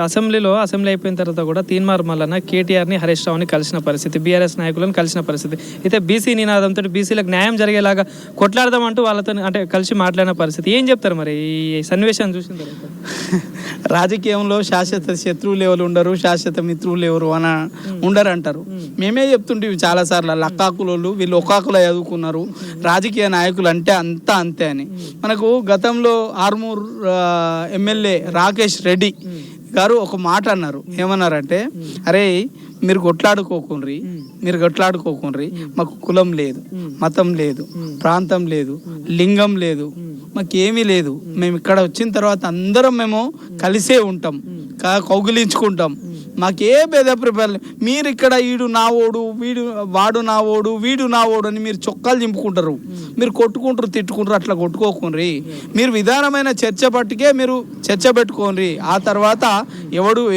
Assembly అయిపోయిన తర్వాత కూడా తీన్మార్ మల్లన్న కేటీఆర్ని హరీష్ రావుని కలిసిన పరిస్థితి, బీఆర్ఎస్ నాయకులను కలిసిన పరిస్థితి, అయితే బీసీ నినాదంతో బీసీలకు న్యాయం జరిగేలాగా కొట్లాడదామంటూ వాళ్ళతో అంటే కలిసి మాట్లాడిన పరిస్థితి. ఏం చెప్తారు మరి ఈ సన్నివేశాన్ని చూసిన తర్వాత? రాజకీయంలో శాశ్వత శత్రువులు ఎవరు ఉండరు, శాశ్వత మిత్రులు ఎవరు అని ఉండరు అంటారు. మేమే చెప్తుంటే చాలాసార్లు లక్కాకులు వీళ్ళు ఒక్కాకులు చదువుకున్నారు, రాజకీయ నాయకులు అంటే అంతా అంతే అని. మనకు గతంలో ఆర్మూర్ ఎమ్మెల్యే రాకేష్ రెడ్డి గారు ఒక మాట అన్నారు. ఏమన్నారంటే, అరే మీరు కొట్లాడుకోకుండ్రి, మాకు కులం లేదు, మతం లేదు, ప్రాంతం లేదు, లింగం లేదు, మాకేమీ లేదు, మేము ఇక్కడ వచ్చిన తర్వాత అందరం మేము కలిసే ఉంటాం, కౌగిలించుకుంటాం, మాకే భేదప్రభావం. మీరు ఇక్కడ ఈడు నా ఓడు, వాడు నా ఓడు, వీడు నా ఓడు అని మీరు చొక్కాలు చింపుకుంటారు, మీరు కొట్టుకుంటారు, తిట్టుకుంటారు. అట్లా కొట్టుకోకుండ్రి, మీరు విధానమైన చర్చ పట్టుకే మీరు చర్చ పెట్టుకోండి, ఆ తర్వాత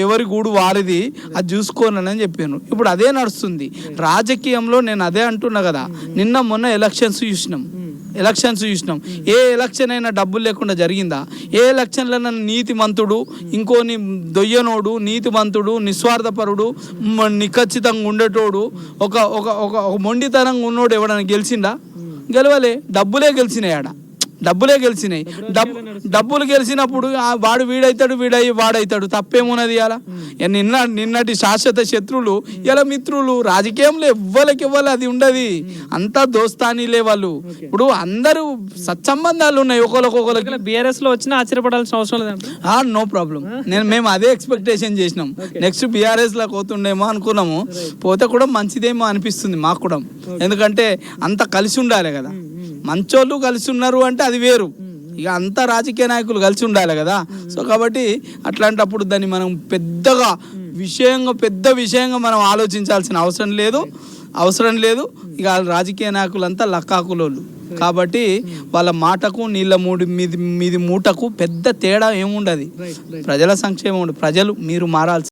ఎవరి గూడు వారిది అది చూసుకోనని చెప్పాను. ఇప్పుడు అదే నడుస్తుంది రాజకీయంలో. నేను అదే అంటున్నా కదా, నిన్న మొన్న ఎలక్షన్స్ చూసినాం. ఏ ఎలక్షన్ అయినా డబ్బులు లేకుండా జరిగిందా? ఏ ఎలక్షన్లో నీతిమంతుడు, ఇంకోని దొయ్యనోడు, నీతిమంతుడు, నిస్వార్థపరుడు, నిఖచ్చితంగా ఉండేటోడు, ఒక మొండితనంగా ఉన్నోడు ఎవడన్నా గెలిచిందా? గెలవలే. డబ్బులే గెలిచినాయి. డబ్బులు గెలిచినప్పుడు వాడు వాడైతాడు, తప్పేమున్నది? అలా నిన్నటి శాశ్వత శత్రువులు ఇలా మిత్రులు. రాజకీయంలో ఎవ్వరికి అది ఉండదు, అంతా దోస్తానీలే వాళ్ళు. ఇప్పుడు అందరూ సత్సంబంధాలు ఉన్నాయి ఒకరికి. బీఆర్ఎస్ లో వచ్చినా ఆశ్చర్యపడాల్సిన అవసరం లేదు. No problem. మేము అదే ఎక్స్పెక్టేషన్ చేసినాం. నెక్స్ట్ బీఆర్ఎస్ లో పోతుండేమో అనుకున్నాము, పోతే కూడా మంచిదేమో అనిపిస్తుంది మాకు కూడా. ఎందుకంటే అంత కలిసి ఉండాలి కదా, మంచోళ్ళు కలిసి ఉన్నారు అంటే అది వేరు. ఇక అంతా రాజకీయ నాయకులు కలిసి ఉండాలి కదా. సో కాబట్టి అట్లాంటప్పుడు దాన్ని మనం పెద్ద విషయంగా మనం ఆలోచించాల్సిన అవసరం లేదు. ఇక రాజకీయ నాయకులంతా లక్కాకులోళ్ళు కాబట్టి వాళ్ళ మాటకు నీళ్ళ మీది మూటకు పెద్ద తేడా ఏముండదు. ప్రజల సంక్షేమం, ప్రజలు మీరు మారాల్సి